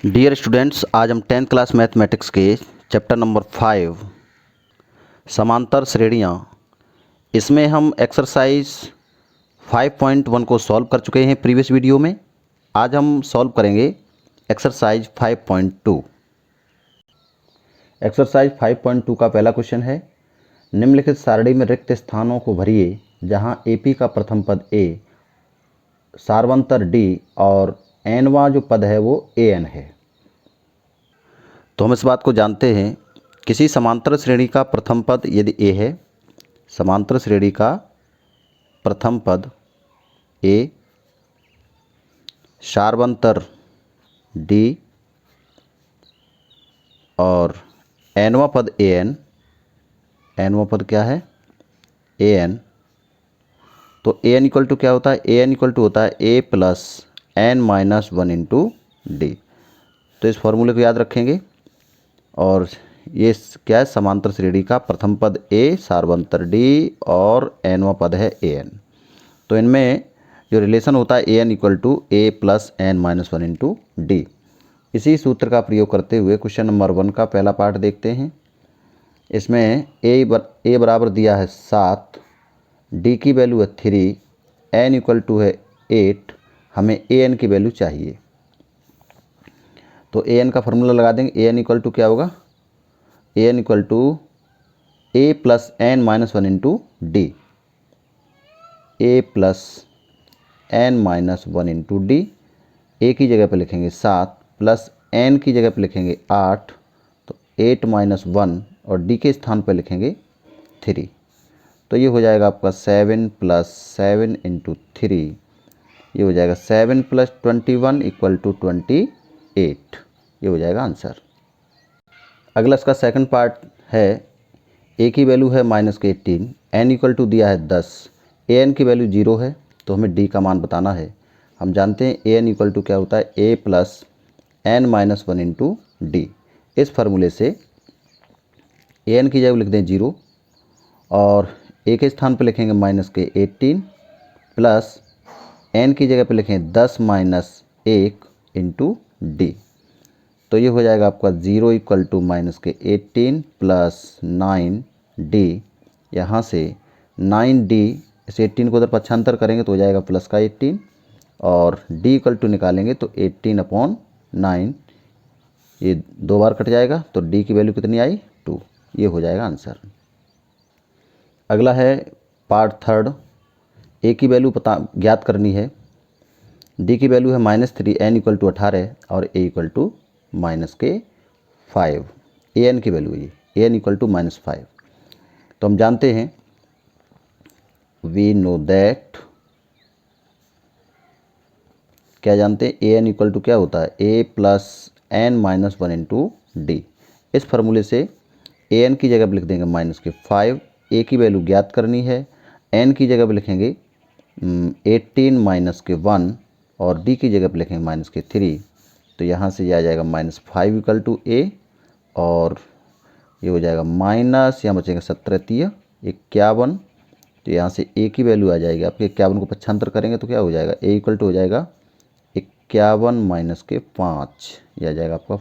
Dear students, आज हम 10th class mathematics के चैप्टर नंबर 5 समांतर श्रेणियाँ, इसमें हम एक्सरसाइज 5.1 को सॉल्व कर चुके हैं प्रीवियस वीडियो में। आज हम सॉल्व करेंगे एक्सरसाइज 5.2। एक्सरसाइज 5.2 का पहला क्वेश्चन है, निम्नलिखित सारणी में रिक्त स्थानों को भरिए जहाँ AP का प्रथम पद A, सार्वंतर D और nवां जो पद है वो AN है। तो हम इस बात को जानते हैं, किसी समांतर श्रेणी का प्रथम पद यदि A है, समांतर श्रेणी का प्रथम पद A, सार्वंतर D और nवां पद AN, nवां पद क्या है AN, तो AN इक्वल टू क्या होता है, AN इक्वल टू होता है A plus N minus 1 into D। तो इस फॉर्मूले को याद रखेंगे। और ये क्या है, समांतर श्रेणी का प्रथम पद A, सार्वंतर D और nवां पद है AN। तो इनमें जो रिलेशन होता है AN equal to A plus N minus 1 into D। इसी सूत्र का प्रयोग करते हुए क्वेश्चन नंबर 1 का पहला पार्ट देखते हैं। इसमें A बराबर दिया है 7, D की वैल्यू है 3, N इक्वल टू है 8, हमें AN की वैल्यू चाहिए। तो AN का फार्मूला लगा देंगे। AN इक्वल टू क्या होगा, AN equal to A plus N minus 1 into D, A plus N minus 1 into D। A की जगह पे लिखेंगे 7 प्लस N की जगह पे लिखेंगे 8, तो 8 माइनस 1 और D के स्थान पर लिखेंगे 3। तो ये हो जाएगा आपका 7 प्लस 7 इंटू 3, ये हो जाएगा 7 प्लस 21 इक्वल टू 28। ये हो जाएगा आंसर। अगला इसका सेकंड पार्ट है, A की वैल्यू है माइनस के 18, N इक्वल टू दिया है 10, AN की वैल्यू 0 है, तो हमें D का मान बताना है। हम जानते हैं AN इक्वल टू क्या होता है A plus N minus 1 into D। इस फार्मूले से AN की जगह लिख दें 0 और A के स्थान पर लिखेंगे माइनस के 18 प्लस N की जगह पर लिखें 10 माइनस 1 इंटू D। तो ये हो जाएगा आपका 0 इक्वल टू माइनस के 18 प्लस 9D। यहाँ से 9D, इस 18 को उधर पक्षांतर करेंगे तो हो जाएगा प्लस का 18 और D इक्वल टू निकालेंगे तो 18 अपॉन 9, ये 2 बार कट जाएगा तो D की वैल्यू कितनी आई 2। ये हो जाएगा आंसर। अगला है पार्ट थर्ड, A की वैल्यू ज्ञात करनी है। D की वैल्यू है -3, N इक्वल टू 18 और A इक्वल टू माइनस के 5। AN की वैल्यू है AN इक्वल टू -5। तो हम जानते हैं, वी नो दैट, क्या जानते हैं, AN इक्वल टू क्या होता है A plus N minus 1 into D। इस फार्मूले से AN की जगह पर लिख देंगे माइनस के 5, A की वैल्यू ज्ञात करनी है, N की जगह पर लिखेंगे 18 माइनस के 1 और D की जगह पर लिखेंगे माइनस के 3। तो यहाँ से ये आ जाएगा -5 इक्वल टू A और ये हो जाएगा माइनस, यहाँ बचेगा 17 51। तो यहाँ से A की वैल्यू आ जाएगी आपके 51 को पक्षांतर करेंगे तो क्या हो जाएगा, A इक्वल टू हो जाएगा 51 माइनस के 5, यह आ जाएगा आपका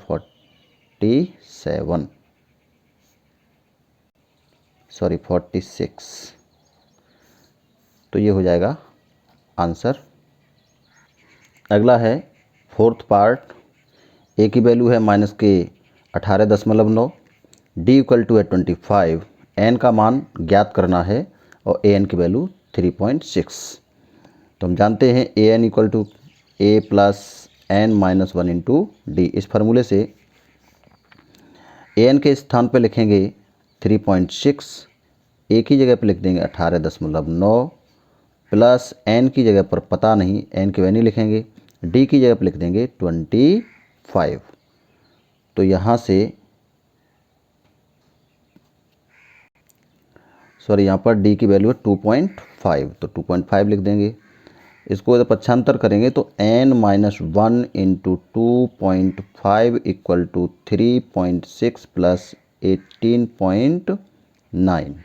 46। तो ये हो जाएगा आंसर। अगला है फोर्थ पार्ट, A की वैल्यू है माइनस के 18.9, D इक्वल टू है 25, N का मान ज्ञात करना है और AN की वैल्यू 3.6। तो हम जानते हैं AN equal to A plus N minus 1 into D। इस फार्मूले से AN के स्थान पर लिखेंगे 3.6, A की जगह पर लिख देंगे 18.9 प्लस N की जगह पर पता नहीं, N की वैल्यू लिखेंगे, D की जगह पर लिख देंगे 25। तो यहाँ से यहाँ पर D की वैल्यू है 2.5, तो 2.5 लिख देंगे। इसको जब पक्षांतर करेंगे तो N minus 1 into 2.5 equal to 3.6 plus 18.9।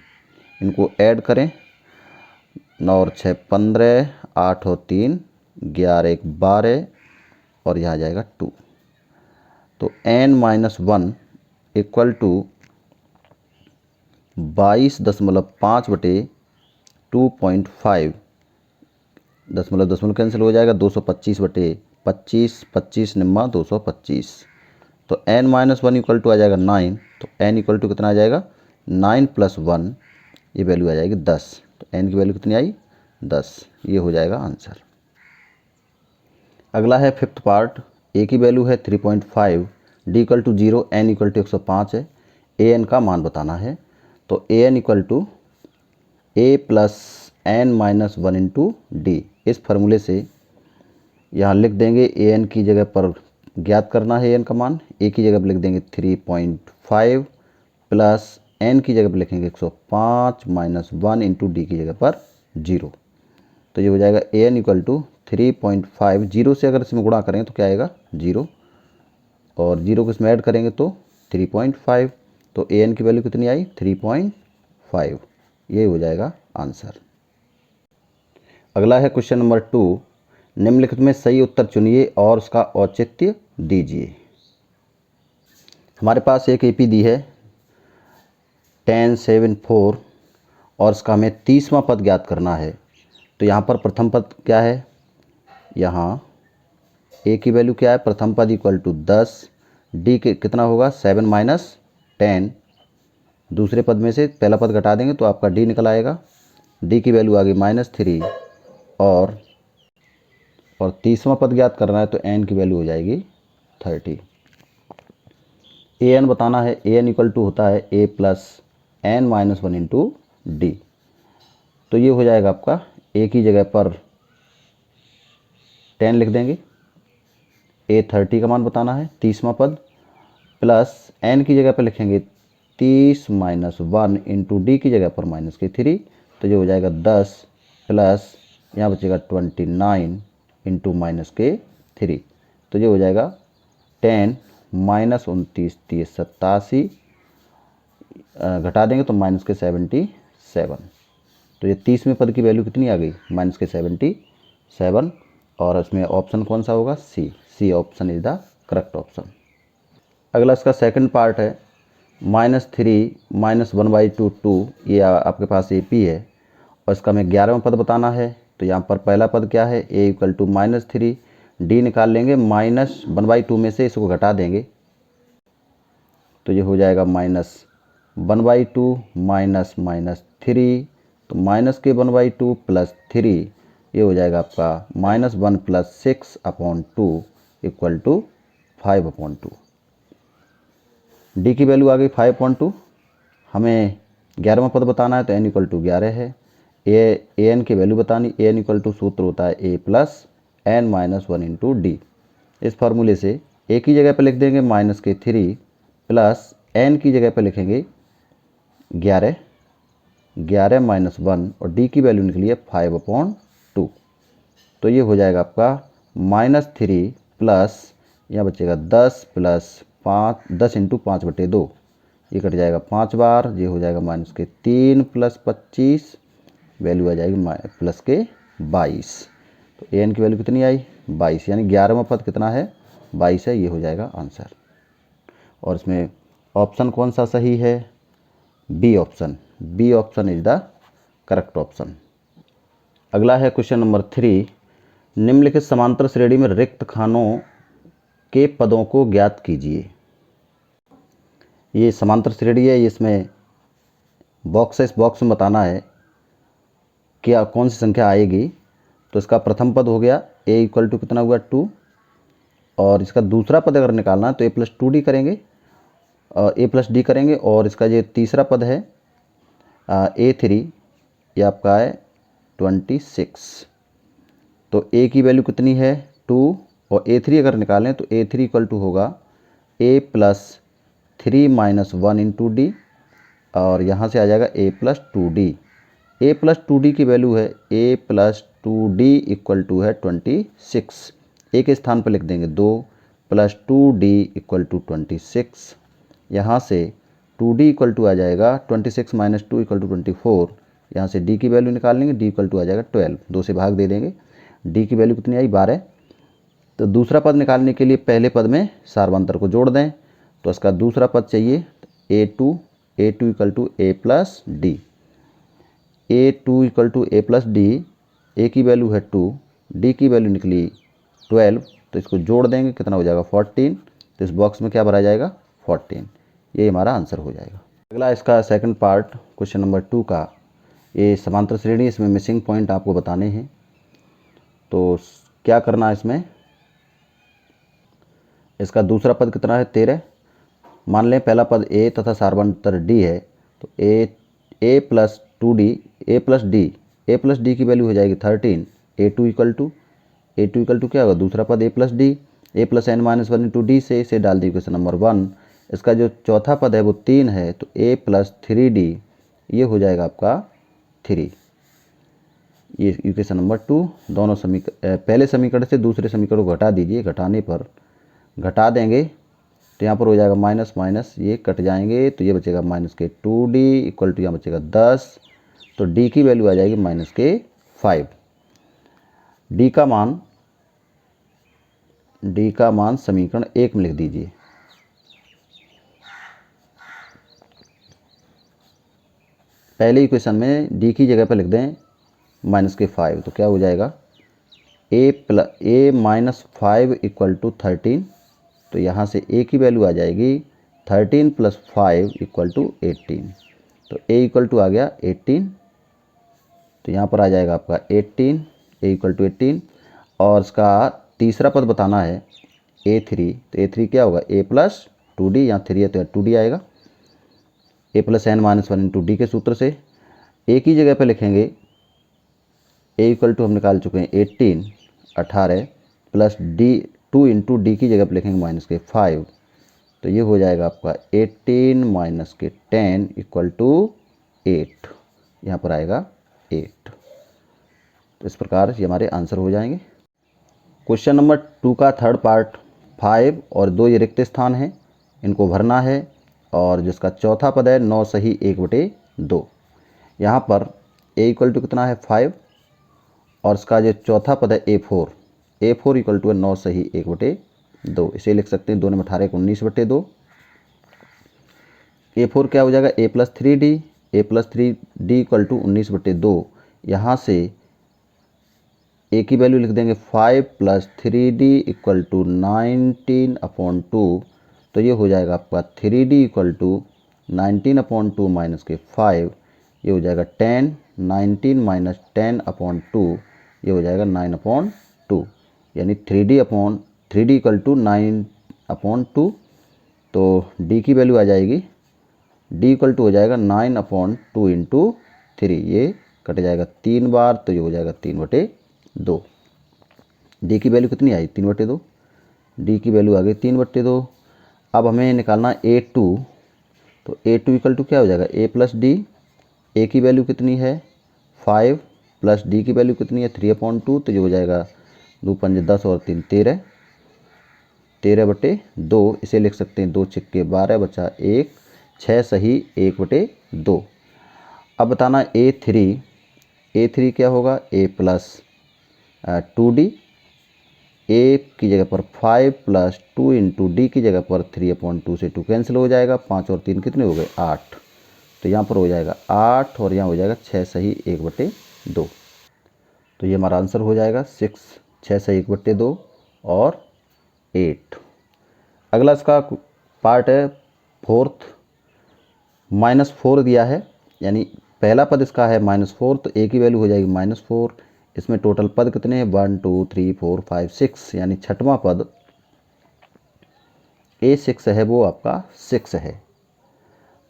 इनको ऐड करें, 9 और 6 15, 8 और 3 11, 1 12 और यहाँ आ जाएगा 2। तो n-1 इक्वल टू 22.5 बटे 2.5, दशमलव दशमलव कैंसिल हो जाएगा, 225 बटे 25, 25 निम्मा 225। तो n-1 इक्वल टू आ जाएगा 9, तो n इक्वल टू कितना आ जाएगा 9 + 1, ये वैल्यू आ जाएगी 10। तो n की वैल्यू कितनी आई 10, ये हो जाएगा आंसर। अगला है फिफ्थ पार्ट, a की वैल्यू है 3.5, d equal to 0, n equal to 105 है, an का मान बताना है। तो an equal to a plus n-1 into D. इस फार्मूले से यहाँ लिख देंगे an की जगह पर ज्ञात करना है an का मान, a की जगह पर लिख देंगे 3.5 प्लस n की जगह पर लिखेंगे 105 माइनस 1 इंटू डी की जगह पर 0। तो ये हो जाएगा an इक्वल टू 3.5, 0 से अगर इसमें गुणा करेंगे तो क्या आएगा 0, और 0 को इसमें ऐड करेंगे तो 3.5। तो an की वैल्यू कितनी आई 3.5, ये हो जाएगा आंसर। अगला है क्वेश्चन नंबर 2, निम्नलिखित में सही उत्तर चुनिए और उसका औचित्य दीजिए। हमारे पास एक एपी दी है 10, 7, 4 और इसका हमें 30वां पद ज्ञात करना है। तो यहाँ पर प्रथम पद क्या है, यहाँ ए की वैल्यू क्या है, प्रथम पद इक्वल टू 10, डी के कितना होगा 7 माइनस 10, दूसरे पद में से पहला पद घटा देंगे तो आपका डी निकल आएगा, डी की वैल्यू आ गई -3, और 30वां पद ज्ञात करना है तो एन की वैल्यू हो जाएगी 30। ए एन बताना है, ए एन इक्वल टू होता है a plus n-1 into D. तो ये हो जाएगा आपका ए की जगह पर 10 लिख देंगे, ए 30 का मान बताना है 30वां पद, प्लस एन की जगह पर लिखेंगे 30 माइनस 1 इंटू डी की जगह पर -3। तो ये हो जाएगा 10 प्लस यहाँ बचेगा 29 इंटू -3। तो ये हो जाएगा 10 माइनस 29, 30, 87, घटा देंगे तो -77। तो ये 30वें पद की वैल्यू कितनी आ गई -77, और इसमें ऑप्शन कौन सा होगा C option is the correct option. अगला इसका सेकंड पार्ट है -3 -1/2 2, ये आपके पास ए पी है और इसका हमें 11वां पद बताना है। तो यहाँ पर पहला पद क्या है a इक्वल टू -3, डी निकाल लेंगे, -1/2 में से इसको घटा देंगे तो ये हो जाएगा -1/2 माइनस -3, तो माइनस के 1/2 प्लस 3, ये हो जाएगा आपका -1 + 6/2 इक्वल टू 5/2। डी की वैल्यू आ गई 5/2, हमें 11वां पद बताना है तो n इक्वल टू 11 है। ए एन की वैल्यू बतानी, ए एन इक्वल टू सूत्र होता है a plus n-1 into D. इस फार्मूले से a की जगह पर लिख देंगे -3 प्लस n की जगह पर लिखेंगे 11 माइनस 1, और d की वैल्यू निकली है 5/2। तो ये हो जाएगा आपका -3 प्लस यहाँ बचेगा 10 प्लस 5, 10 इंटू 5/2, ये कट जाएगा 5 बार, ये हो जाएगा -3 प्लस 25, वैल्यू आ जाएगी +22। तो एन की वैल्यू कितनी आई 22, यानी 11वां पद कितना है 22 है, ये हो जाएगा आंसर। और इसमें ऑप्शन कौन सा सही है, B option is the correct option. अगला है क्वेश्चन नंबर 3, निम्नलिखित समांतर श्रेणी में रिक्त खानों के पदों को ज्ञात कीजिए। ये समांतर श्रेणी है, इसमें बॉक्स है, इस बॉक्स में बताना है क्या कौन सी संख्या आएगी। तो इसका प्रथम पद हो गया a इक्वल टू कितना हुआ 2, और इसका दूसरा पद अगर निकालना है तो a प्लस 2d करेंगे, a प्लस डी करेंगे, और इसका ये तीसरा पद है a3, ये आपका है 26। तो a की वैल्यू कितनी है 2, और a3 अगर निकालें तो a3 इक्वल टू होगा a plus 3 minus 1 into D, और यहाँ से आ जाएगा a plus 2d। a plus 2d की वैल्यू है a plus 2d equal to है 26, a के स्थान पर लिख देंगे 2 प्लस 2d इक्वल टू 26। यहाँ से 2d इक्वल टू आ जाएगा 26 माइनस 2 इक्वल टू 24, यहाँ से d की वैल्यू निकाल लेंगे, d इक्वल टू आ जाएगा 12, 2 से भाग दे देंगे, d की वैल्यू कितनी आई 12, तो दूसरा पद निकालने के लिए पहले पद में सार्वंतर को जोड़ दें, तो इसका दूसरा पद चाहिए a2 equal to a plus d. a2 equal to a plus D, a की वैल्यू है 2, डी की वैल्यू निकली 12, तो इसको जोड़ देंगे कितना हो जाएगा 14, तो इस बॉक्स में क्या भरा जाएगा 14, ये हमारा आंसर हो जाएगा। अगला इसका सेकंड पार्ट क्वेश्चन नंबर 2 का, ये समांतर श्रेणी, इसमें मिसिंग पॉइंट आपको बताने हैं। तो क्या करना है इसमें, इसका दूसरा पद कितना है 13, मान लें पहला पद ए तथा सार्वंतर डी है, तो ए प्लस 2d, ए प्लस डी की वैल्यू हो जाएगी 13, a2 इक्वल टू क्या होगा दूसरा पद a plus D, A plus N minus 1 into D से इसे डाल दी क्वेश्चन नंबर 1। इसका जो चौथा पद है वो 3 है, तो a प्लस 3d ये हो जाएगा आपका 3। ये इक्वेशन नंबर 2। दोनों पहले समीकरण से दूसरे समीकरण को घटा दीजिए, घटाने पर घटा देंगे तो यहाँ पर हो जाएगा माइनस माइनस, ये कट जाएंगे तो ये बचेगा माइनस के 2d इक्वल टू यहाँ बचेगा 10, तो d की वैल्यू आ जाएगी माइनस के 5। d का मान समीकरण 1 में लिख दीजिए। पहले इक्वेशन में d की जगह पर लिख दें माइनस के 5, तो क्या हो जाएगा a माइनस 5 इक्वल टू 13, तो यहाँ से a की वैल्यू आ जाएगी 13 प्लस 5 इक्वल टू 18, तो a इक्वल टू आ गया 18, तो यहाँ पर आ जाएगा आपका 18, a इक्वल टू 18। और इसका तीसरा पद बताना है a3, तो a3 क्या होगा a प्लस 2d, यहाँ 3 है तो 2d आएगा, a plus N minus 1 into D के सूत्र से। a की जगह पर लिखेंगे a इक्वल टू हम निकाल चुके हैं 18 प्लस d 2 इंटू डी की जगह पर लिखेंगे माइनस के 5, तो ये हो जाएगा आपका 18 माइनस के 10 इक्वल टू 8, यहाँ पर आएगा 8। तो इस प्रकार ये हमारे आंसर हो जाएंगे। क्वेश्चन नंबर 2 का थर्ड पार्ट 5 और 2 ये रिक्त स्थान हैं, इनको भरना है। और जिसका चौथा पद है 9 सही 1/2। यहाँ पर a इक्वल टू कितना है 5, और इसका जो चौथा पद है a4 इक्वल टू है 9 सही 1/2, इसे लिख सकते हैं 2 में 18 को 19/2। a4 क्या हो जाएगा a plus 3d equal to 19/2। यहाँ से a की वैल्यू लिख देंगे 5 प्लस 3d इक्वल टू 19/2, तो ये हो जाएगा आपका 3d इक्वल टू 19/2 माइनस के 5, ये हो जाएगा 10, 19 माइनस 10/2, ये हो जाएगा 9/2, यानी 3d इक्वल टू 9/2। तो d की वैल्यू आ जाएगी, d इक्वल टू हो जाएगा 9/2 इंटू 3, ये कट जाएगा 3 बार, तो ये हो जाएगा 3/2। d की वैल्यू कितनी आई 3/2, d की वैल्यू आ गई 3/2। अब हमें निकालना a2, तो a2 इक्वल टू क्या हो जाएगा a प्लस डी, a की वैल्यू कितनी है 5 प्लस d की वैल्यू कितनी है 3/2, तो ये हो जाएगा 2 पंजे 10 और 3 13/2, इसे लिख सकते हैं 2 छिक्के 12 बचा 1, 6 सही 1/2। अब बताना a3 क्या होगा a प्लस 2d, a की जगह पर 5 प्लस 2 इंटू डी की जगह पर 3/2 से 2 कैंसिल हो जाएगा, 5 और 3 कितने हो गए 8, तो यहाँ पर हो जाएगा 8 और यहाँ हो जाएगा 6 सही 1/2, तो ये हमारा आंसर हो जाएगा 6 सही 1/2 और 8। अगला इसका पार्ट है फोर्थ, -4 दिया है, यानी पहला पद इसका है -4, तो a की वैल्यू हो जाएगी -4। इसमें टोटल पद कितने हैं 1 2 3 4 5 6, यानी छठवां पद a6 है वो आपका 6 है।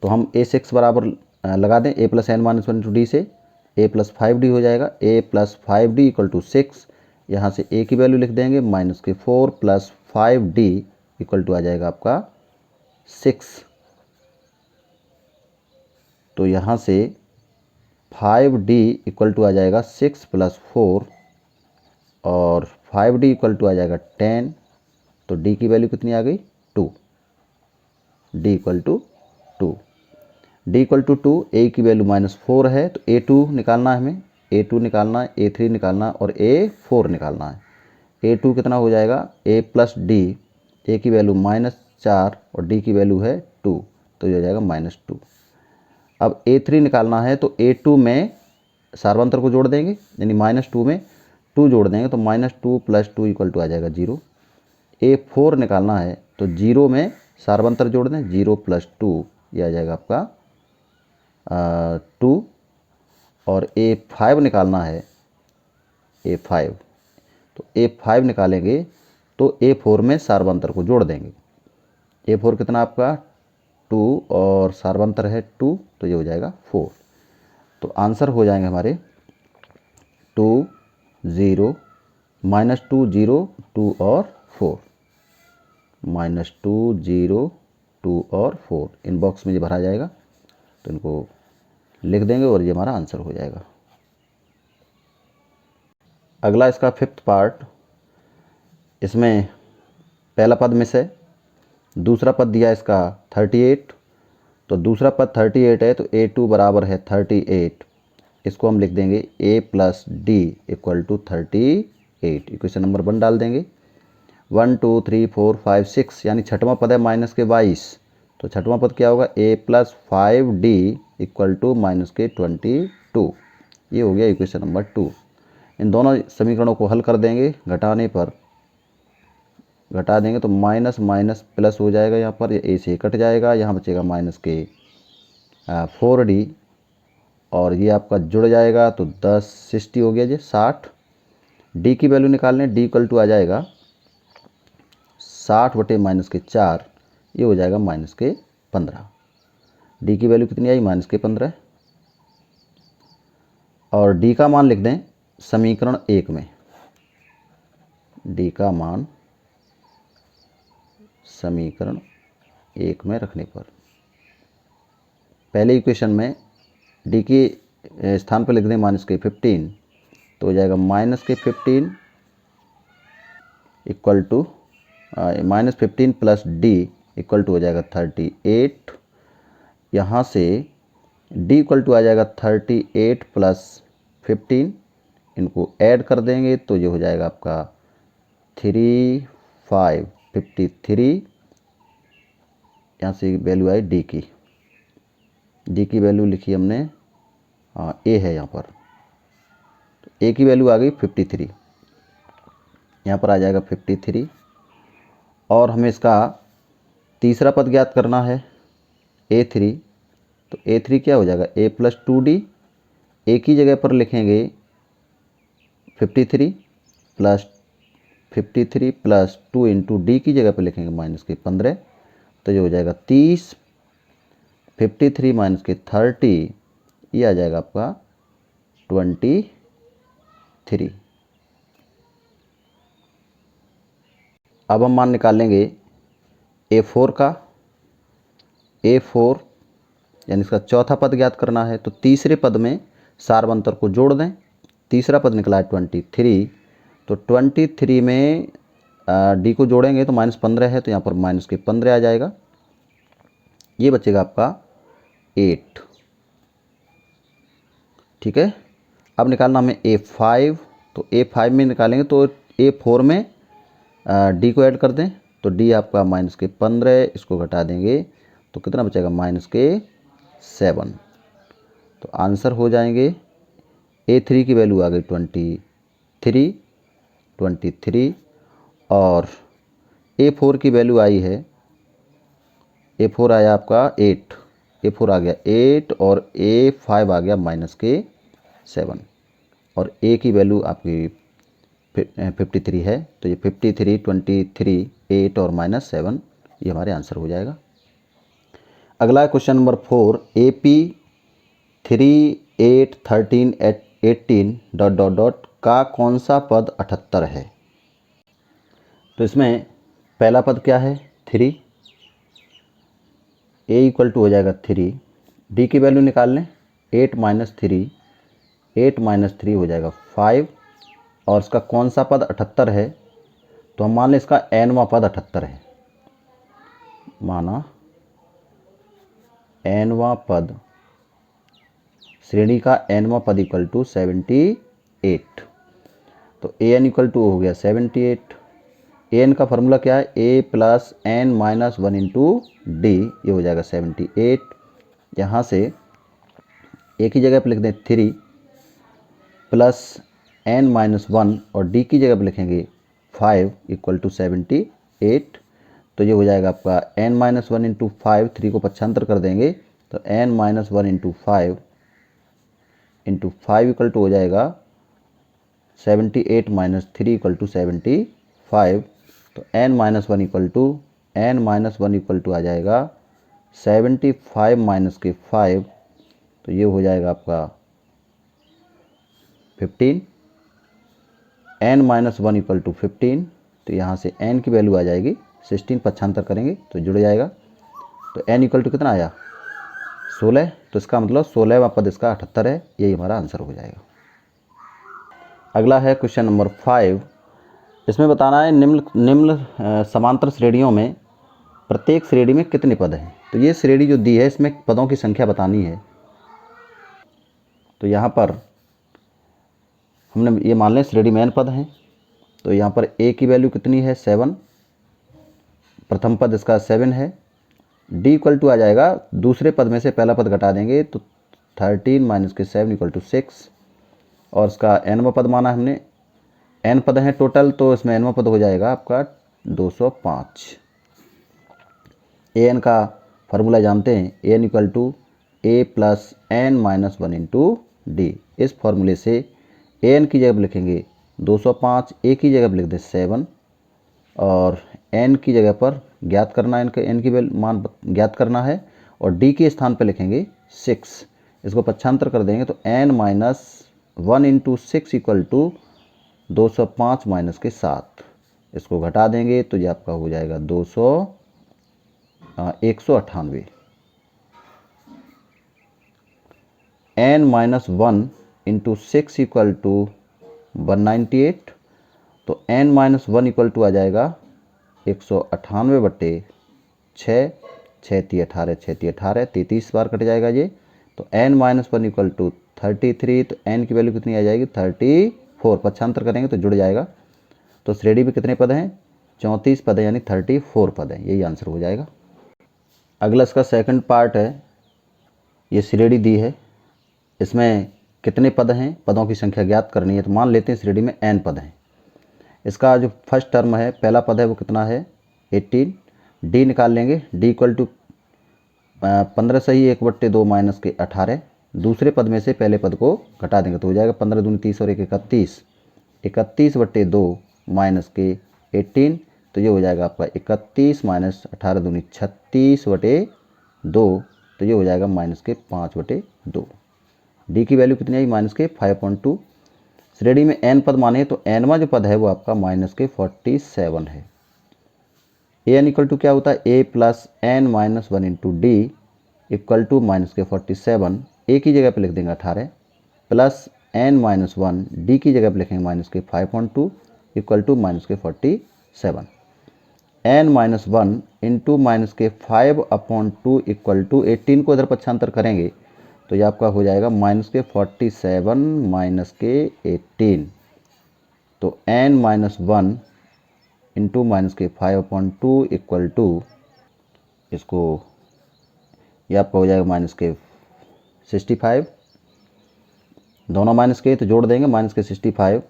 तो हम a6 बराबर लगा दें a plus N minus 1 into D से, a प्लस 5d हो जाएगा, a plus 5d equal to 6। यहाँ से a की वैल्यू लिख देंगे माइनस के 4 प्लस 5d इक्वल टू आ जाएगा आपका 6। तो यहाँ से 5d इक्वल टू आ जाएगा 6 प्लस 4 और 5d इक्वल टू आ जाएगा 10, तो d की वैल्यू कितनी आ गई 2, d equal to 2, d equal to 2, a की वैल्यू -4 है, तो a2 निकालना है हमें, a2 निकालना है, a3 निकालना और a4 निकालना है। A2 कितना हो जाएगा, A प्लस डी, ए की वैल्यू -4 और डी की वैल्यू है 2, तो ये हो जाएगा -2। अब A3 निकालना है तो A2 में सार्वंतर को जोड़ देंगे, यानी -2 में 2 जोड़ देंगे तो -2 + 2 = आ जाएगा 0। A4 निकालना है तो 0 में सार्वंतर जोड़ दें, 0 + 2 ये आ जाएगा आपका 2। और A5 निकालना है, A5, तो A5 निकालेंगे तो A4 में सार्वंतर को जोड़ देंगे। A4 कितना आपका 2 और सार्वंतर है 2, तो ये हो जाएगा 4। तो आंसर हो जाएंगे हमारे 2 0 -2 0 2 और 4, -2 0 2 और 4 इन बॉक्स में ये भरा जाएगा, तो इनको लिख देंगे और ये हमारा आंसर हो जाएगा। अगला इसका 5th पार्ट, इसमें पहला पद मिस है, दूसरा पद दिया इसका 38, तो दूसरा पद 38 है तो A2 बराबर है 38, इसको हम लिख देंगे A + D = 38। इक्वेशन नंबर 1 डाल देंगे। 1 2 3 4 5 6 यानी छठवां पद है -22, तो छठवां पद क्या होगा, A + 5D = -22। ये हो गया इक्वेशन नंबर 2। इन दोनों समीकरणों को हल कर देंगे, घटाने पर घटा देंगे तो माइनस माइनस प्लस हो जाएगा, यहाँ पर ए से कट जाएगा, यहाँ बचेगा -4D और ये आपका जुड़ जाएगा तो 10 60 हो गया जी 60। डी की वैल्यू निकालने, डी = आ जाएगा 60 बटे -4, ये हो जाएगा -15। डी की वैल्यू कितनी आई, -15। और डी का मान लिख दें समीकरण 1 में, डी का मान समीकरण 1 में रखने पर पहले इक्वेशन में डी के स्थान पर लिख दें -15, तो हो जाएगा -15 -15 + D = हो जाएगा 38। यहाँ से D = आ जाएगा 38 + 15, इनको ऐड कर देंगे तो ये हो जाएगा आपका 3 5 53। यहाँ से वैल्यू आई डी की, डी की वैल्यू लिखी हमने, ए है यहाँ पर, तो ए की वैल्यू आ गई 53, यहाँ पर आ जाएगा 53। और हमें इसका तीसरा पद ज्ञात करना है A3, तो A3 क्या हो जाएगा, A + 2D, ए की जगह पर लिखेंगे 53 + 2 × D की जगह पर लिखेंगे -15, तो ये हो जाएगा 30। 53 - 30 ये आ जाएगा आपका 23। अब हम मान निकाल लेंगे A4 का। A4 यानी इसका चौथा पद ज्ञात करना है, तो तीसरे पद में सार्वंतर को जोड़ दें। तीसरा पद निकला है 23, तो 23 में D को जोड़ेंगे तो -15 है, तो यहाँ पर -15 आ जाएगा, ये बचेगा आपका 8। ठीक है। अब निकालना हमें A5, तो A5 में निकालेंगे तो A4 में D को ऐड कर दें, तो D आपका -15, इसको घटा देंगे तो कितना बचेगा, -7। तो आंसर हो जाएंगे A3 की वैल्यू आ गई 23 और A4 की वैल्यू आई है, A4 आया आपका 8, A4 आ गया 8 और A5 आ गया -7 और A की वैल्यू आपकी 53 है, तो ये 53 23 8 और -7 ये हमारे आंसर हो जाएगा। अगला है क्वेश्चन नंबर 4, AP 3 8 13 18 ... का कौन सा पद 78 है। तो इसमें पहला पद क्या है, 3, A = हो जाएगा 3, D की वैल्यू निकाल लें, 8 - 3 हो जाएगा 5, और इसका कौन सा पद 78 है, तो हम मान लें इसका nवां पद 78 है, माना nवां पद, श्रेणी का nवां पद = 78। तो ए एन इक्वल टू हो गया 78। ए एन का फार्मूला क्या है, a plus N minus one into d, ये हो जाएगा 78। यहाँ से ए की जगह पर लिख दें 3 प्लस एन माइनस वन और डी की जगह पर लिखेंगे 5 इक्वल टू 78। तो ये हो जाएगा आपका n माइनस वन इंटू 5, 3 को पक्षांतर कर देंगे तो n minus one into 5 equal to हो जाएगा 78 माइनस 3 इक्वल टू 75। तो n minus one equal to आ जाएगा 75 माइनस के 5, तो ये हो जाएगा आपका 15। n minus one equal to 15, तो यहाँ से n की वैल्यू आ जाएगी 16, पक्षांतर करेंगे तो जुड़ जाएगा। तो n इक्वल टू कितना आया 16, तो इसका मतलब 16वां पद इसका 78 है, यही हमारा आंसर हो जाएगा। अगला है क्वेश्चन नंबर 5। इसमें बताना है निम्न समांतर श्रेणियों में प्रत्येक श्रेणी में कितने पद हैं। तो ये श्रेणी जो दी है इसमें पदों की संख्या बतानी है। तो यहाँ पर हमने ये मान लें श्रेणी में n पद हैं, तो यहाँ पर a की वैल्यू कितनी है 7, प्रथम पद इसका 7 है। d इक्वल टू आ जाएगा, दूसरे पद में से पहला पद घटा देंगे तो 13 माइनस के 7 इक्वल टू 6, और इसका nवां पद माना हमने। n पद हैं टोटल, तो इसमें nवां पद हो जाएगा आपका 205। an का फार्मूला जानते हैं, an equal to a plus N minus one into D. इस फार्मूले से an की जगह पर लिखेंगे 205, a की जगह पर लिख दें 7 और n की जगह पर ज्ञात करना है, इनका n की मान ज्ञात करना है, और d के स्थान पर लिखेंगे 6। इसको पक्षांतर कर देंगे तो n minus one into 6 equal to 205 minus के 7। इसको घटा देंगे तो ये आपका हो जाएगा 198। n minus one into 6 equal to 198, तो n minus one equal to आ जाएगा 198 बटे 6, 6 × 18, 6 × 18, 33 बार कट जाएगा ये। तो n minus one equal to 33, तो n की वैल्यू कितनी आ जाएगी 34, पक्षांतर करेंगे तो जुड़ जाएगा। तो श्रेणी में कितने पद हैं 34 पद हैं, यानी 34 पद हैं, यही आंसर हो जाएगा। अगला इसका सेकंड पार्ट है, ये श्रेणी दी है, इसमें कितने पद हैं, पदों की संख्या ज्ञात करनी है। तो मान लेते हैं श्रेणी में n पद हैं। इसका जो फर्स्ट टर्म है, पहला पद है वो कितना है 18, d निकाल लेंगे, d इक्वल टू 15 सही 1/2 माइनस के 18। दूसरे पद में से पहले पद को घटा देंगे तो हो जाएगा 15 दूनी 30 और 1 31, 31/2 माइनस के 18, तो ये हो जाएगा आपका 31 माइनस 18 दूनी 36/2, तो ये हो जाएगा माइनस के 5/2। डी की वैल्यू कितनी आई माइनस के 5.2। श्रेणी में n पद माने तो nवां जो पद है वो आपका माइनस के 47 है। an इक्वल टू क्या होता है a plus N minus one into D equal to minus के 47। a की जगह पे लिख देंगे 18 plus n minus one, D की जगह पे लिखेंगे माइनस के 5.2 इक्वल टू माइनस के 47। n minus one into minus के 5/2 इक्वल टू 18 को इधर पक्षांतर करेंगे तो ये आपका हो जाएगा माइनस के 47 माइनस के 18। तो n minus one into minus के 5/2 इक्वल टू, इसको ये आपका हो जाएगा माइनस के 65, दोनों माइनस के तो जोड़ देंगे माइनस के 65।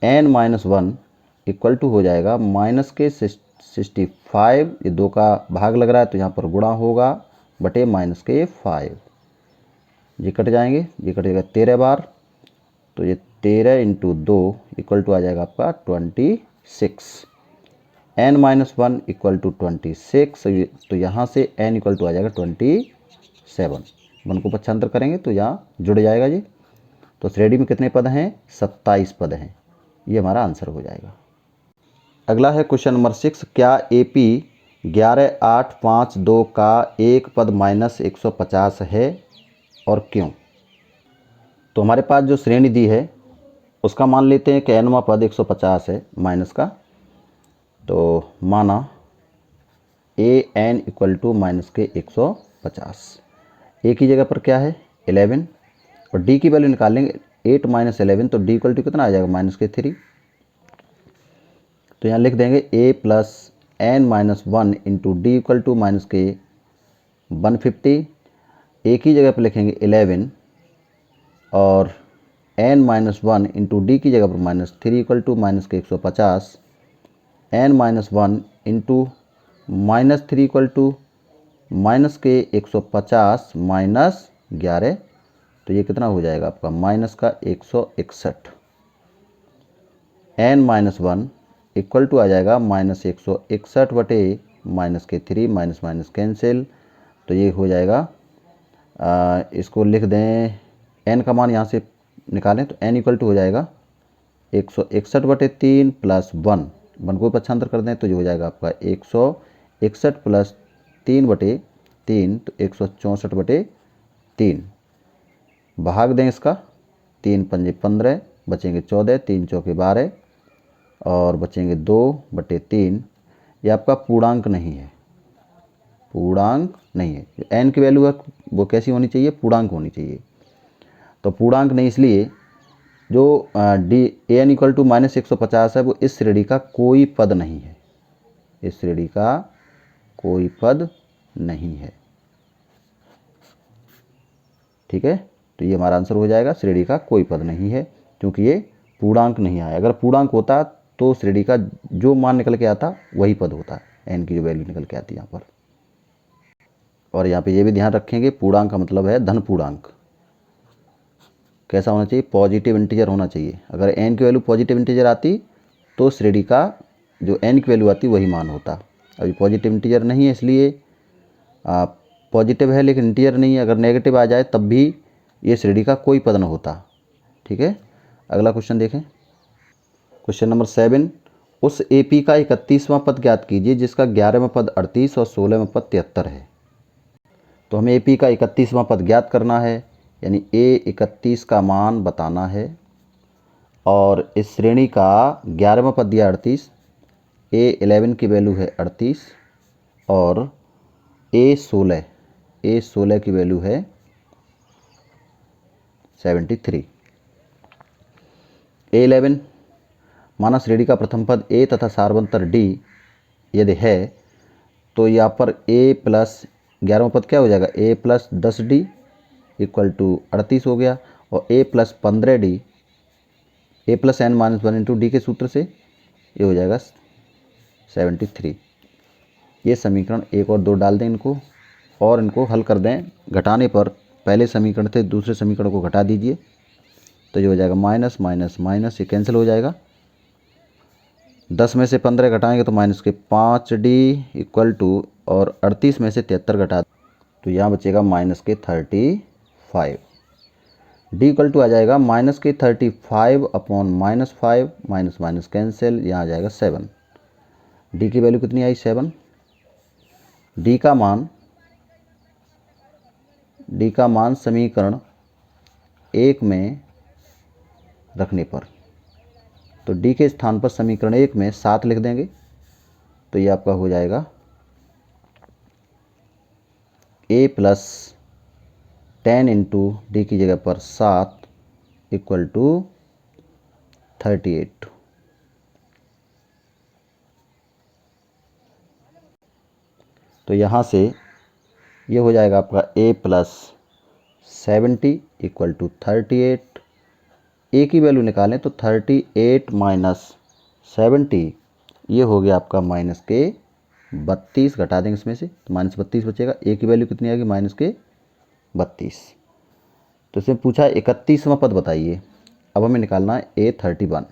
n minus one equal to हो जाएगा माइनस के 65, ये 2 का भाग लग रहा है तो यहाँ पर गुणा होगा बटे माइनस के 5, ये कट जाएंगे, ये कटेगा 13 बार, तो ये 13 इंटू 2 इक्वल टू आ जाएगा आपका 26। n minus one equal to 26, तो यहाँ से n इक्वल टू आ जाएगा 27। 1 को पक्षांतर करेंगे तो यहाँ जुड़ जाएगा ये। तो श्रेणी में कितने पद हैं 27 पद हैं, ये हमारा आंसर हो जाएगा। अगला है क्वेश्चन नंबर 6। क्या AP 11852 का एक पद माइनस 150 है और क्यों। तो हमारे पास जो श्रेणी दी है उसका मान लेते हैं कि nवां पद 150 है माइनस का, तो माना an इक्वल टू माइनस के 150। a की जगह पर क्या है 11 और d की वैल्यू निकाल लेंगे। 8 माइनस 11, तो डी इक्वल टू कितना आ जाएगा -3। तो यहाँ लिख देंगे a plus N minus 1 into D equal to -150। A की जगह पर लिखेंगे 11 और n माइनस 1 इंटू डी की जगह पर -3 equal to -150। n minus 1 into -3 equal to -150 minus 11, तो ये कितना हो जाएगा आपका -161। n माइनस 1 इक्वल टू आ जाएगा -161 बटे -3, माइनस माइनस कैंसिल, तो ये हो जाएगा इसको लिख दें, n का मान यहाँ से निकालें तो n इक्वल टू हो जाएगा 161 बटे 3 प्लस 1 को पक्षांतर कर दें तो ये हो जाएगा आपका 161 प्लस 3 बटे 3, तो 164 बटे 3। भाग दें इसका, 3 पंजे 15, बचेंगे 14, 3 चौके 12 और बचेंगे 2 बटे 3। ये आपका पूर्णांक नहीं है, पूर्णांक नहीं है। जो n की वैल्यू है वो कैसी होनी चाहिए, पूर्णांक होनी चाहिए। तो पूर्णांक नहीं, इसलिए जो d a n equal to -150 है वो इस श्रेणी का कोई पद नहीं है, इस श्रेणी का कोई पद नहीं है। ठीक है, तो ये हमारा आंसर हो जाएगा, श्रेणी का कोई पद नहीं है, क्योंकि ये पूर्णांक नहीं आया। अगर पूर्णांक होता तो श्रेणी का जो मान निकल के आता वही पद होता, एन की जो वैल्यू निकल के आती है यहाँ पर। और यहाँ पे ये भी ध्यान रखेंगे, पूर्णांक का मतलब है धन पूर्णांक। कैसा होना चाहिए, पॉजिटिव इंटीजर होना चाहिए। अगर एन की वैल्यू पॉजिटिव इंटीजर आती तो श्रेणी का जो एन की वैल्यू आती वही मान होता। अभी पॉजिटिव इंटीजर नहीं है, इसलिए पॉजिटिव है लेकिन इंटीजर नहीं है। अगर नेगेटिव आ जाए तब भी ये श्रेणी का कोई पद न होता। ठीक है, अगला क्वेश्चन देखें। क्वेश्चन नंबर 7, उस एपी का 31वां पद ज्ञात कीजिए जिसका 11वां पद 38 और 16वां पद 73 है। तो हमें एपी का 31वां पद ज्ञात करना है, यानी A31 का मान बताना है, और इस श्रेणी का 11वां पद दिया 38, A11 की वैल्यू है 38 और A16 की वैल्यू है 73। A11 माना श्रेणी का प्रथम पद A तथा सारवंतर D यदि है तो यहाँ पर A प्लस 11वां पद क्या हो जाएगा, A plus 10D equal to 38 हो गया, और A plus 15D, A plus n minus 1 into D के सूत्र से ये हो जाएगा 73। ये समीकरण 1 और 2 डाल दें इनको, और इनको हल कर दें। घटाने पर पहले समीकरण से दूसरे समीकरण को घटा दीजिए, तो ये हो जाएगा माइनस माइनस माइनस, ये कैंसिल हो जाएगा। 10 में से 15 घटाएंगे तो -5D इक्वल टू, और 38 में से 73 घटा तो यहाँ बचेगा -35। डी इक्वल टू आ जाएगा -35 अपॉन -5, माइनस माइनस कैंसिल, यहाँ आ जाएगा 7। डी की वैल्यू कितनी आई, 7। डी का मान समीकरण 1 में रखने पर, तो डी के स्थान पर समीकरण 1 में 7 लिख देंगे, तो ये आपका हो जाएगा A प्लस 10 इंटू डी की जगह पर 7 इक्वल टू 38। तो यहाँ से ये हो जाएगा आपका A प्लस 70 इक्वल टू 38। ए की वैल्यू निकालें तो 38 माइनस 70, ये हो गया आपका -32। घटा देंगे इसमें से तो -32 बचेगा। ए की वैल्यू कितनी आएगी, -32। तो इसमें पूछा 31वां पद बताइए। अब हमें निकालना है A31।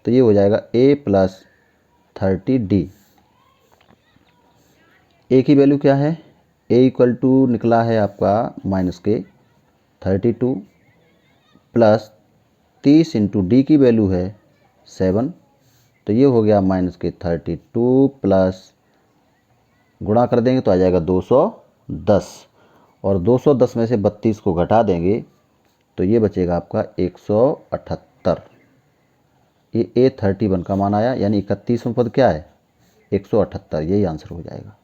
तो ये हो जाएगा A प्लस 30D। ए की वैल्यू क्या है, A इक्वल टू निकला है आपका -32 प्लस 30 इंटू डी की वैल्यू है 7, तो ये हो गया -32 प्लस गुणा कर देंगे तो आ जाएगा 210, और 210 में से 32 को घटा देंगे तो ये बचेगा आपका 178। ये A31 का मान आया, यानी 31वां पद क्या है, 178। यही आंसर हो जाएगा।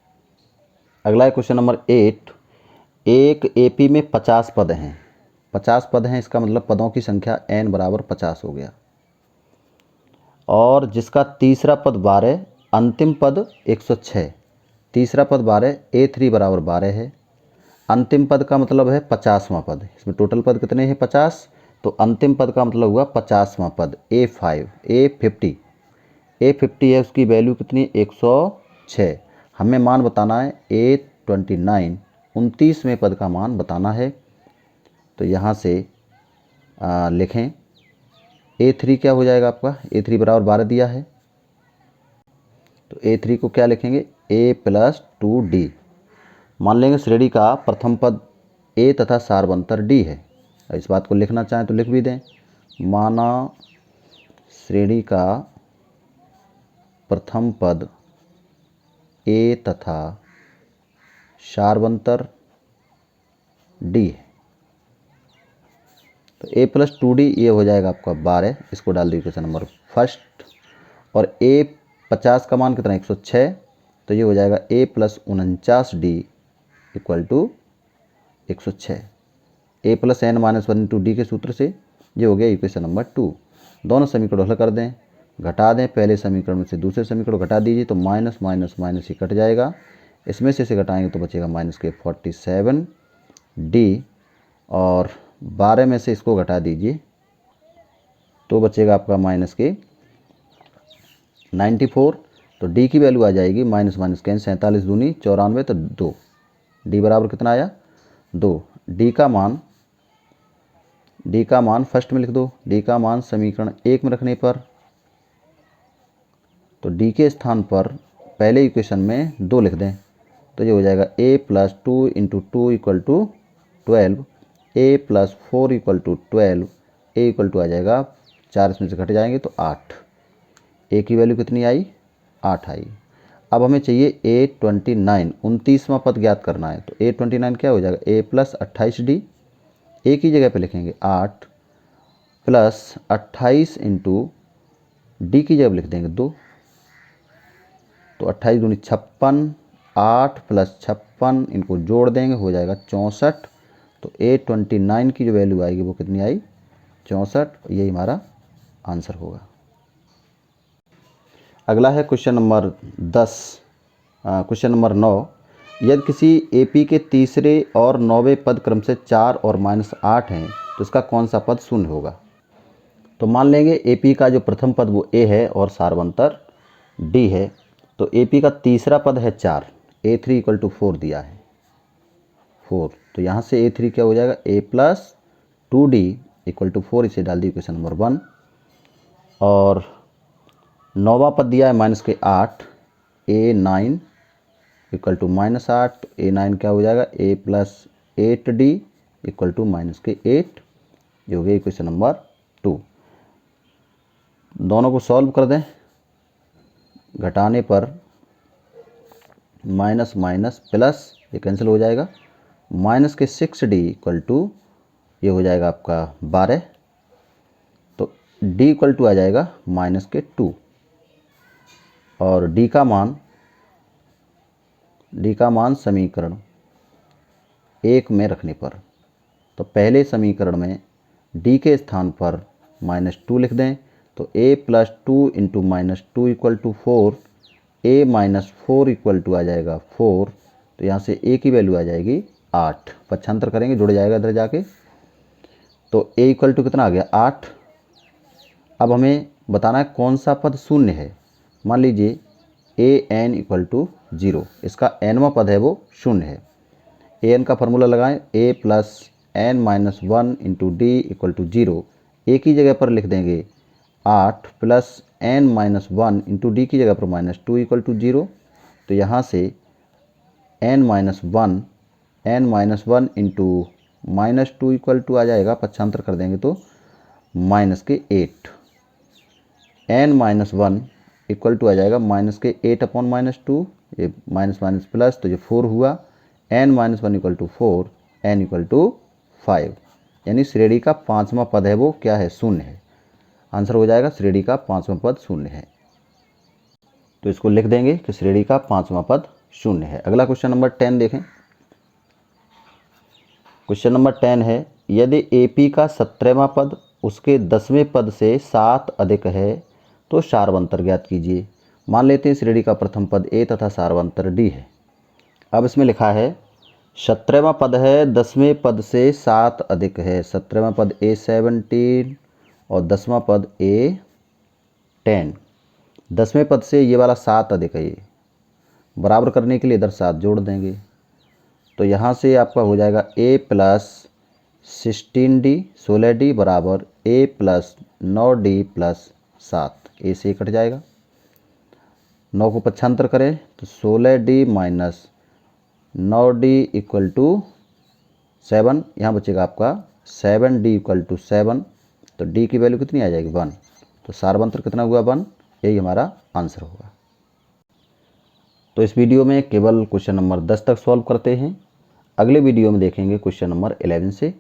अगला है क्वेश्चन नंबर 8। एक एपी में 50 पद हैं 50 पद हैं, इसका मतलब पदों की संख्या n बराबर 50 हो गया। और जिसका तीसरा पद 12, अंतिम पद 106, तीसरा पद 12, A3 बराबर 12 है। अंतिम पद का मतलब है 50वां पद, इसमें टोटल पद कितने हैं 50, तो अंतिम पद का मतलब हुआ 50वां पद A5, A50 है, उसकी वैल्यू कितनी 106। हमें मान बताना है A29, 29वें पद का मान बताना है। तो यहाँ से लिखें A3 क्या हो जाएगा आपका, A3 बराबर 12 दिया है, तो A3 को क्या लिखेंगे A+2D। मान लेंगे श्रेणी का प्रथम पद A तथा सारवंतर D है। इस बात को लिखना चाहें तो लिख भी दें, माना श्रेणी का प्रथम पद A तथा सारवंतर D है। तो A+2D ये हो जाएगा आपका 12, इसको डाल दीजिए क्वेश्चन नंबर फर्स्ट। और A50 का मान कितना 106, तो ये हो जाएगा A+49D equal to 106। A+n-1 × D के सूत्र से ये हो गया इक्वेशन नंबर 2। दोनों समीकरण हल कर दें, घटा दें, पहले समीकरण में से दूसरे समीकरण घटा दीजिए तो माइनस माइनस माइनस ही कट जाएगा, इसमें से घटाएंगे तो बचेगा -47D, और 12 में से इसको घटा दीजिए तो बचेगा आपका -94। तो D की वैल्यू आ जाएगी माइनस माइनस कैन 47 दूनी 94, तो 2, D बराबर कितना आया 2। D का मान फर्स्ट में लिख दो, D का मान समीकरण 1 में रखने पर, तो D के स्थान पर पहले इक्वेशन में 2 लिख दें, तो ये हो जाएगा A+2 × 2 = 12, A+4 = 12, A equal to आ जाएगा 4, इसमें से घट जाएंगे तो 8। A की वैल्यू कितनी आई 8 आई। अब हमें चाहिए A29, 29वां पद ज्ञात करना है, तो A29 क्या हो जाएगा A+28D। A की जगह पे लिखेंगे 8 + 28 × D की जगह लिख देंगे 2, तो 28 दूनी 56, 8 + 56 इनको जोड़ देंगे हो जाएगा 64। तो A29 की जो वैल्यू आएगी वो कितनी आई 64, यही हमारा आंसर होगा। अगला है क्वेश्चन नंबर 10, क्वेश्चन नंबर 9। यदि किसी AP के तीसरे और 9वें पद क्रम से 4 और -8 हैं तो इसका कौन सा पद शून्य होगा। तो मान लेंगे AP का जो प्रथम पद वो A है और सारवंतर D है, तो AP का तीसरा पद है 4, A3 = 4 दिया है 4, तो यहाँ से A3 क्या हो जाएगा A+2D = 4, इसे डाल दी क्वेश्चन नंबर 1। और 9वां पद दिया है -8, A9 = -8, तो A9 क्या हो जाएगा A+8D = -8, ये हो गया इक्वेशन नंबर 2। दोनों को सॉल्व कर दें, घटाने पर माइनस माइनस प्लस ये कैंसिल हो जाएगा, -6D = ये हो जाएगा आपका 12, तो D = आ जाएगा -2। और D का मान समीकरण 1 में रखने पर, तो पहले समीकरण में D के स्थान पर -2 लिख दें, तो A+2 × -2 = 4, A-4 = आ जाएगा 4, तो यहाँ से A की वैल्यू आ जाएगी 8, पक्षांतर करेंगे जुड़ जाएगा इधर जाके, तो A = कितना आ गया 8। अब हमें बताना है कौन सा पद शून्य है। मान लीजिए AN = 0, इसका nवां पद है वो शून्य है। AN का फार्मूला लगाएं, A+n-1 × D = 0, A की जगह पर लिख देंगे 8 + n-1 × D की जगह पर -2 = 0, तो यहाँ से n-1 × -2 आ जाएगा, पक्षांतर कर देंगे तो -8, n-1 = आ जाएगा -8/-2, ये माइनस माइनस प्लस, तो ये 4 हुआ, n-1 = 4, n = 5, यानी श्रेणी का 5वां पद है वो क्या है शून्य है। आंसर हो जाएगा श्रेणी का 5वां पद शून्य है, तो इसको लिख देंगे कि श्रेणी का 5वां पद शून्य है। अगला क्वेश्चन नंबर 10 देखें। क्वेश्चन नंबर 10 है यदि ए पी का 17वां पद उसके 10वें पद से 7 अधिक है तो सार्वंतर ज्ञात कीजिए। मान लेते हैं श्रेणी का प्रथम पद ए तथा सार्वंतर डी है। अब इसमें लिखा है 17वां पद है 10वें पद से 7 अधिक है। 17वां पद A17 और 10वां पद A10। 10वें पद से ये वाला 7 अधिक है, ये बराबर करने के लिए इधर 7 जोड़ देंगे। तो यहाँ से आपका हो जाएगा A प्लस 16D 16D बराबर A प्लस 9D प्लस 7। ए से कट जाएगा। 9 को पक्षांतर करें तो 16D minus 9D equal to 7। यहाँ बचेगा आपका 7D इक्वल टू 7। तो D की वैल्यू कितनी आ जाएगी 1। तो सार्वंतर कितना हुआ 1। यही हमारा आंसर होगा। तो इस वीडियो में केवल क्वेश्चन नंबर 10 तक सॉल्व करते हैं। अगले वीडियो में देखेंगे क्वेश्चन नंबर 11 से